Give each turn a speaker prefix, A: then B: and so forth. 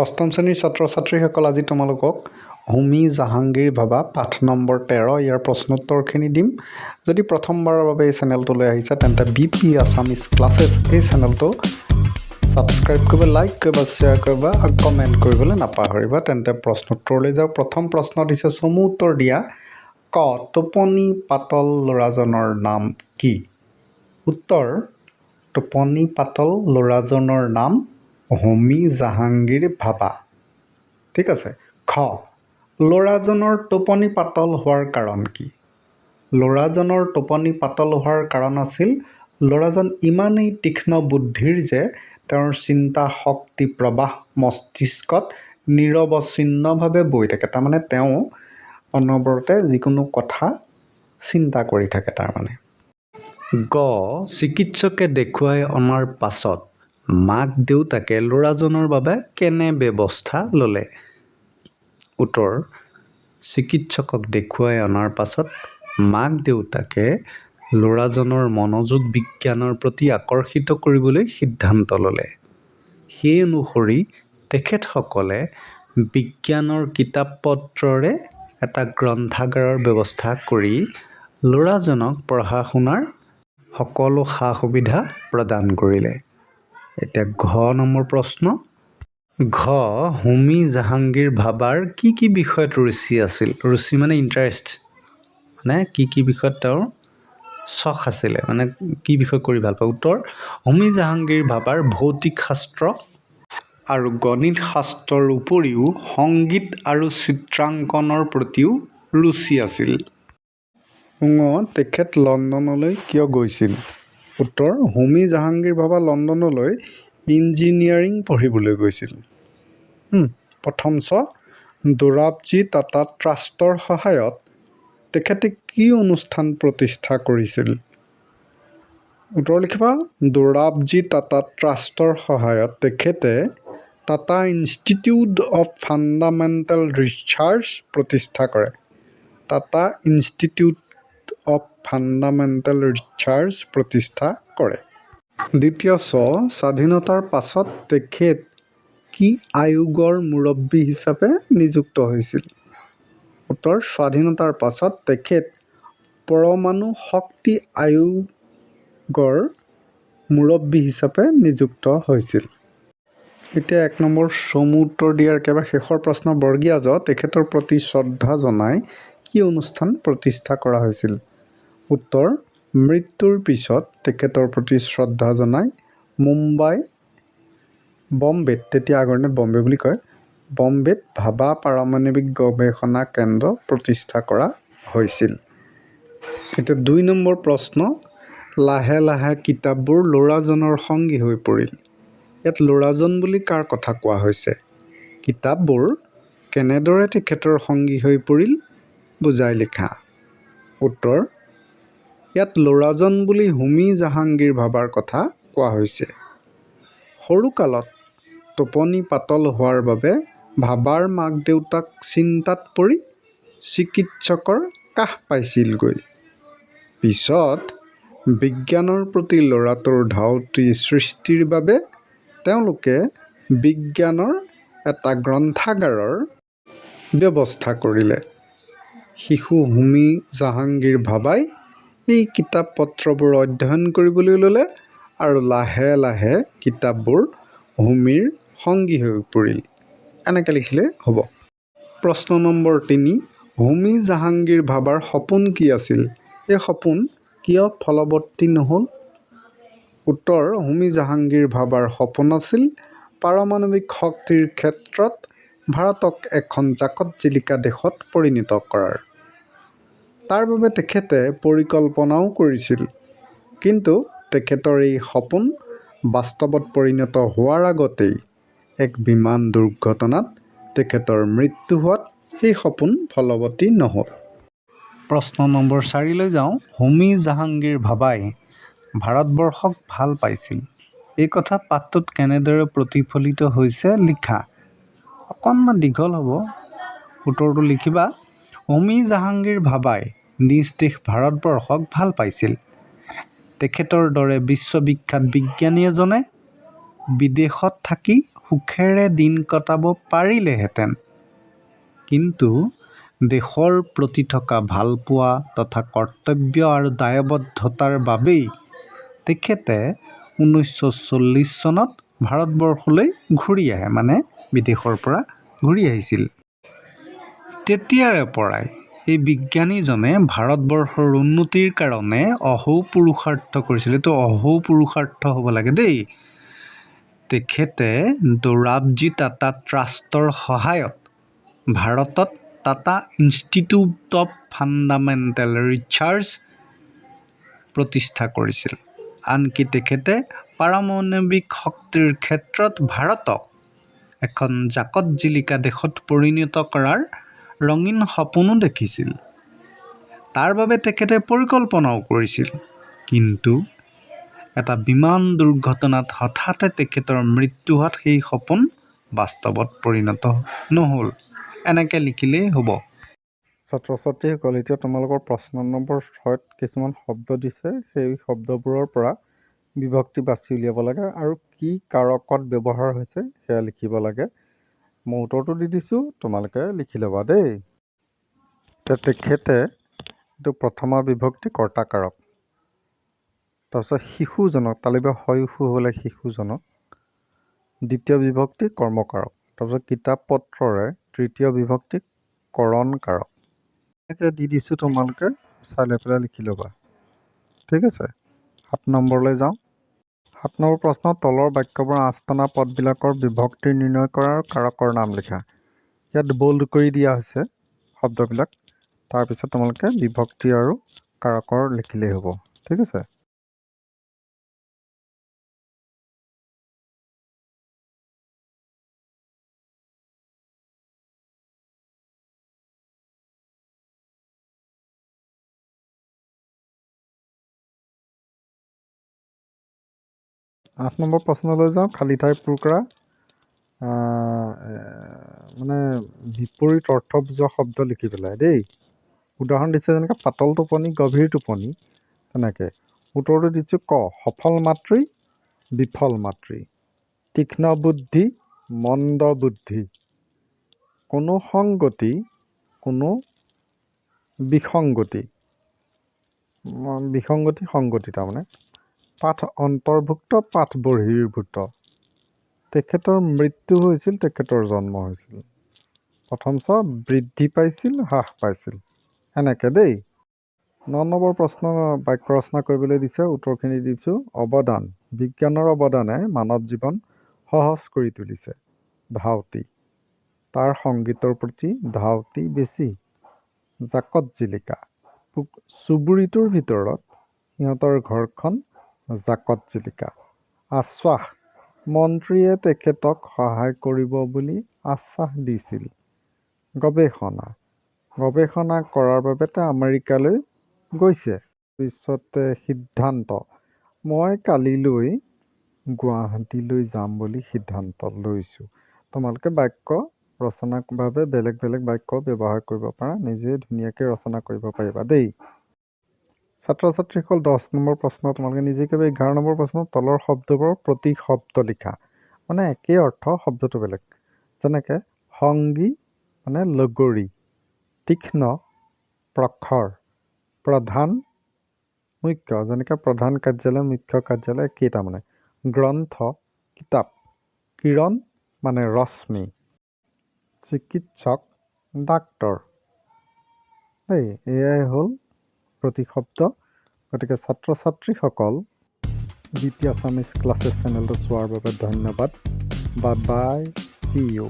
A: অষ্টম শ্ৰেণীৰ ছাত্ৰ ছাত্ৰীসকল, আজি তোমালোকক হোমী জাহাংগীৰ ভাবা পাঠ নম্বৰ 13 ইয়াৰ প্ৰশ্নোত্তৰখিনি দিম। যদি প্ৰথমবাৰৰ বাবে এই চেনেলটোলৈ আহিছে তেন্তে BP আছামিজ ক্লাছেছ এই চেনেলটো ছাবস্ক্ৰাইব কৰিবা, লাইক কৰিবা, শ্বেয়াৰ কৰিবা আৰু কমেণ্ট কৰিবলৈ নাপাহৰিবা। তেন্তে প্ৰশ্নোত্তৰলৈ যাওঁ। প্ৰথম প্ৰশ্ন দিছে, চমু উত্তৰ দিয়া। ক, টোপনি পাতল ল'ৰাজনৰ নাম কি? উত্তৰ, টোপনি পাতল ল'ৰাজনৰ নাম হোমী জাহাংগীৰ ভাবা। ঠিক আছে। খ, ল'ৰাজনৰ টোপনি পাতল হোৱাৰ কাৰণ কি? ল'ৰাজনৰ টোপনি পাতল হোৱাৰ কাৰণ আছিল ল'ৰাজন ইমানেই তীক্ষ্ণ বুদ্ধিৰ যে তেওঁৰ চিন্তা শক্তি প্ৰবাহ মস্তিষ্কত নিৰৱচ্ছিন্নভাৱে বৈ থাকে। তাৰমানে তেওঁ অনবৰতে যিকোনো কথা চিন্তা কৰি থাকে। তাৰমানে গ, চিকিৎসকে দেখুৱাই অনাৰ পাছত মাক দেউতাকে ল'ৰাজনৰ বাবে কেনে ব্যৱস্থা ল'লে? উত্তৰ, চিকিৎসকক দেখুৱাই অনাৰ পাছত মাক দেউতাকে ল'ৰাজনৰ মনোযোগ বিজ্ঞানৰ প্ৰতি আকৰ্ষিত কৰিবলৈ সিদ্ধান্ত ল'লে। সেই অনুসৰি তেখেতসকলে বিজ্ঞানৰ কিতাপ পত্ৰৰে এটা গ্ৰন্থাগাৰৰ ব্যৱস্থা কৰি ল'ৰাজনক পঢ়া শুনাৰ সকলো সা সুবিধা প্ৰদান কৰিলে। এতিয়া ঘ নম্বৰ প্ৰশ্ন। ঘ, হোমী জাহাংগীৰ ভাবাৰ কি কি বিষয়ত ৰুচি আছিল? ৰুচি মানে ইণ্টাৰেষ্ট, মানে কি কি বিষয়ত তেওঁৰ চখ আছিলে, মানে কি বিষয় কৰি ভাল পায়? উত্তৰ, হোমী জাহাংগীৰ ভাবাৰ ভৌতিক শাস্ত্ৰ আৰু গণিত শাস্ত্ৰৰ উপৰিও সংগীত আৰু চিত্ৰাংকনৰ প্ৰতিও ৰুচি আছিল। ঙ, তেখেত লণ্ডনলৈ কিয় গৈছিল? উত্তৰ, হোমী জাহাংগীৰ ভাবা লণ্ডনলৈ ইঞ্জিনিয়াৰিং পঢ়িবলৈ গৈছিল। প্ৰথম চ, দোৰাবজী টাটা ট্ৰাষ্টৰ সহায়ত তেখেতে কি অনুষ্ঠান প্ৰতিষ্ঠা কৰিছিল? উত্তৰ লিখিবা, দোৰাবজী টাটা ট্ৰাষ্টৰ সহায়ত তেখেতে Tata institute of fundamental research প্ৰতিষ্ঠা কৰে। Tata institute of fundamental research প্ৰতিষ্ঠা কৰে। দ্বিতীয় চ, স্বাধীনতাৰ পাছত তেখেত কি আয়োগৰ মুৰব্বী হিচাপে নিযুক্ত হৈছিল? উত্তৰ, স্বাধীনতাৰ পাছত তেখেত পৰমাণু শক্তি আয়োগৰ মুৰব্বী হিচাপে নিযুক্ত হৈছিল। এতিয়া 1 নম্বৰ চমু উত্তৰ দিয়াৰ একেবাৰে শেষৰ প্ৰশ্ন, বৰ্গীয়া জ, তেখেতৰ প্ৰতি শ্ৰদ্ধা জনাই কি অনুষ্ঠান প্ৰতিষ্ঠা কৰা হৈছিল? উত্তৰ, মৃত্যুৰ পিছত তেখেতৰ প্ৰতি শ্ৰদ্ধা জনাই বম্বেত, তেতিয়া আগৰ দিনত বম্বে বুলি কয়, বম্বেত ভাবা পাৰমাণৱিক গৱেষণা কেন্দ্ৰ প্ৰতিষ্ঠা কৰা হৈছিল। এতিয়া 2 নম্বৰ প্ৰশ্ন, লাহে লাহে কিতাপবোৰ ল'ৰাজনৰ সংগী হৈ পৰিল। ইয়াত ল'ৰাজন বুলি কাৰ কথা কোৱা হৈছে? কিতাপবোৰ কেনেদৰে তেখেতৰ সংগী হৈ পৰিল বুজাই লিখা। উত্তৰ, ইয়াত ল'ৰাজন বুলি হোমী জাহাংগীৰ ভাবাৰ কথা কোৱা হৈছে। সৰুকালত টোপনি পাতল হোৱাৰ বাবে ভাবাৰ মাক দেউতাক চিন্তাত পৰি চিকিৎসকৰ কাষ পাইছিলগৈ। পিছত বিজ্ঞানৰ প্ৰতি ল'ৰাটোৰ ধাউতি সৃষ্টিৰ বাবে তেওঁলোকে বিজ্ঞানৰ এটা গ্ৰন্থাগাৰৰ ব্যৱস্থা কৰিলে। শিশু হোমী জাহাংগীৰ ভাবাই এই কিতাপ পত্ৰবোৰ অধ্যয়ন কৰিবলৈ ল'লে আৰু লাহে লাহে কিতাপবোৰ হোমীৰ সংগী হৈ পৰিল। এনেকৈ লিখিলে হ'ব। প্ৰশ্ন নম্বৰ 3, হোমী জাহাংগীৰ ভাবাৰ সপোন কি আছিল? এই সপোন কিয় ফলৱৰ্তী নহ'ল? উত্তৰ, হোমী জাহাংগীৰ ভাবাৰ সপোন আছিল পাৰমাণৱিক শক্তিৰ ক্ষেত্ৰত ভাৰতক এখন জাকত জিলিকা দেশত পৰিণত কৰাৰ। তাৰ বাবে তেখেতে পৰিকল্পনাও কৰিছিল। কিন্তু তেখেতৰ এই সপোন বাস্তৱত পৰিণত হোৱাৰ আগতেই এক বিমান দুৰ্ঘটনাত তেখেতৰ মৃত্যু হোৱাত সেই সপোন ফলৱতী নহ'ল। প্ৰশ্ন নম্বৰ 4 লৈ যাওঁ। হোমী জাহাংগীৰ ভাবাই ভাৰতবৰ্ষক ভাল পাইছিল, এই কথা পাঠটোত কেনেদৰে প্ৰতিফলিত হৈছে লিখা। অকণমান দীঘল হ'ব, উত্তৰটো লিখিবা, হোমী জাহাংগীৰ ভাবাই নিজ দেশ ভাৰতবৰ্ষক ভাল পাইছিল। তেখেতৰ দৰে বিশ্ববিখ্যাত বিজ্ঞানী এজনে বিদেশত থাকি সুখেৰে দিন কটাব পাৰিলেহেঁতেন। কিন্তু দেশৰ প্ৰতি থকা ভালপোৱা তথা কৰ্তব্য আৰু দায়বদ্ধতাৰ বাবেই তেখেতে 1940 চনত ভাৰতবৰ্ষলৈ ঘূৰি আহে, মানে বিদেশৰ পৰা ঘূৰি আহিছিল। তেতিয়াৰে পৰাই এই বিজ্ঞানীজনে ভাৰতবৰ্ষৰ উন্নতিৰ কাৰণে অহোপুৰুষাৰ্থ কৰিছিল। এইটো অহোপুৰুষাৰ্থ হ'ব লাগে দেই। তেখেতে দোৰাবজী টাটা ট্ৰাষ্টৰ সহায়ত ভাৰতত Tata institute of fundamental research প্ৰতিষ্ঠা কৰিছিল। আনকি তেখেতে পাৰমাণৱিক শক্তিৰ ক্ষেত্ৰত ভাৰতক এখন জাকত জিলিকা দেশত পৰিণত কৰাৰ ৰঙীন সপোনো দেখিছিল। তাৰ বাবে তেখেতে পৰিকল্পনাও কৰিছিল। কিন্তু এটা বিমান দুৰ্ঘটনাত হঠাতে তেখেতৰ মৃত্যু হোৱাত সেই সপোন বাস্তৱত পৰিণত নহ'ল। এনেকৈ লিখিলেই হ'ব। ছাত্ৰ ছাত্ৰীসকল, এতিয়া তোমালোকৰ প্ৰশ্ন নম্বৰ 6ত কিছুমান শব্দ দিছে। সেই শব্দবোৰৰ পৰা বিভক্তি বাছি উলিয়াব লাগে আৰু কি কাৰকত ব্যৱহাৰ হৈছে সেয়া লিখিব লাগে। মই উত্তৰটো দি দিছোঁ, তোমালোকে লিখি ল'বা দেই। তেখেতে এইটো প্ৰথমৰ বিভক্তি কৰ্তা কাৰক। তাৰপিছত শিশুজনক, তালিবা হয় উশু হ'লে শিশুজনক। দ্বিতীয় বিভক্তি কৰ্মকাৰক। তাৰপিছত কিতাপ পত্ৰৰে তৃতীয় বিভক্তি কৰণ কাৰক। এনেকৈ দি দিছোঁ, তোমালোকে চাই লৈ পেলাই লিখি ল'বা। ঠিক আছে। 7 নম্বৰলৈ যাওঁ। 7 নম্বৰ প্ৰশ্ন, তলৰ বাক্যবোৰৰ আস্তানা পদবিলাকৰ বিভক্তি নিৰ্ণয় কৰা আৰু কাৰকৰ নাম লিখা। ইয়াত বোল্ড কৰি দিয়া হৈছে শব্দবিলাক। তাৰপিছত তোমালোকে বিভক্তি আৰু কাৰকৰ লিখিলেই হ'ব। ঠিক আছে। আঠ নম্বৰ প্ৰশ্নলৈ যাওঁ। খালী ঠাই পূৰ কৰা। মানে বিপৰীত অৰ্থ বুজোৱা শব্দ লিখি পেলাই দেই। উদাহৰণ দিছে যেনেকৈ পাতল টোপনি, গভীৰ টোপনি, তেনেকৈ। উত্তৰটো দিছোঁ ক, সফল মাতৃ, বিফল মাতৃ। তীক্ষ্ণ বুদ্ধি, মন্দ বুদ্ধি। কোনো সংগতি, কোনো বিসংগতি। বিসংগতি সংগতি তাৰমানে। পাঠ অন্তৰ্ভুক্ত, পাঠ বহিৰ্ভূত। তেখেতৰ মৃত্যু হৈছিল, তেখেতৰ জন্ম হৈছিল। প্ৰথম বৃদ্ধি পাইছিল, হ্ৰাস পাইছিল। এনেকৈ দেই। 9 নম্বৰ প্ৰশ্ন বাক্য ৰচনা কৰিবলৈ দিছে। উত্তৰখিনি দিছোঁ। অৱদান, বিজ্ঞানৰ অৱদানে মানৱ জীৱন সহজ কৰি তুলিছে। ধাউতি, তাৰ সংগীতৰ প্ৰতি ধাউতি বেছি। জাকত জিলিকা, চুবুৰীটোৰ ভিতৰত সিহঁতৰ ঘৰখন জাকত জিলিকা। আশ্বাস, মন্ত্ৰীয়ে তেখেতক সহায় কৰিব বুলি আশ্বাস দিছিল। গৱেষণা, গৱেষণা কৰাৰ বাবে তেওঁ আমেৰিকালৈ গৈছে। পিছতে সিদ্ধান্ত, মই কালিলৈ গুৱাহাটীলৈ যাম বুলি সিদ্ধান্ত লৈছোঁ। তোমালোকে বাক্য ৰচনাৰ বাবে বেলেগ বেলেগ বাক্য ব্যৱহাৰ কৰিব পাৰা। নিজে ধুনীয়াকৈ ৰচনা কৰিব পাৰিবা দেই। ছাত্ৰ ছাত্ৰীসকল, 10 নম্বৰ প্ৰশ্ন তোমালোকে নিজে কৰিবা। 11 নম্বৰ প্ৰশ্ন, তলৰ শব্দবোৰৰ প্ৰতি শব্দ লিখা। মানে একেই অৰ্থ, শব্দটো বেলেগ। যেনেকৈ সংগী মানে লগৰী, তীক্ষ্ণ প্ৰখৰ, প্ৰধান মুখ্য, যেনেকৈ প্ৰধান কাৰ্যালয়, মুখ্য কাৰ্যালয় একেই তাৰমানে। গ্ৰন্থ কিতাপ, কিৰণ মানে ৰশ্মি, চিকিৎসক ডাক্তৰ। এয়াই হ'ল প্ৰতিশব্দ। গতিকে ছাত্ৰ ছাত্ৰীসকল, বিপি আছামিজ ক্লাছেছ চেনেলটো চোৱাৰ বাবে ধন্যবাদ। Bye bye, see U.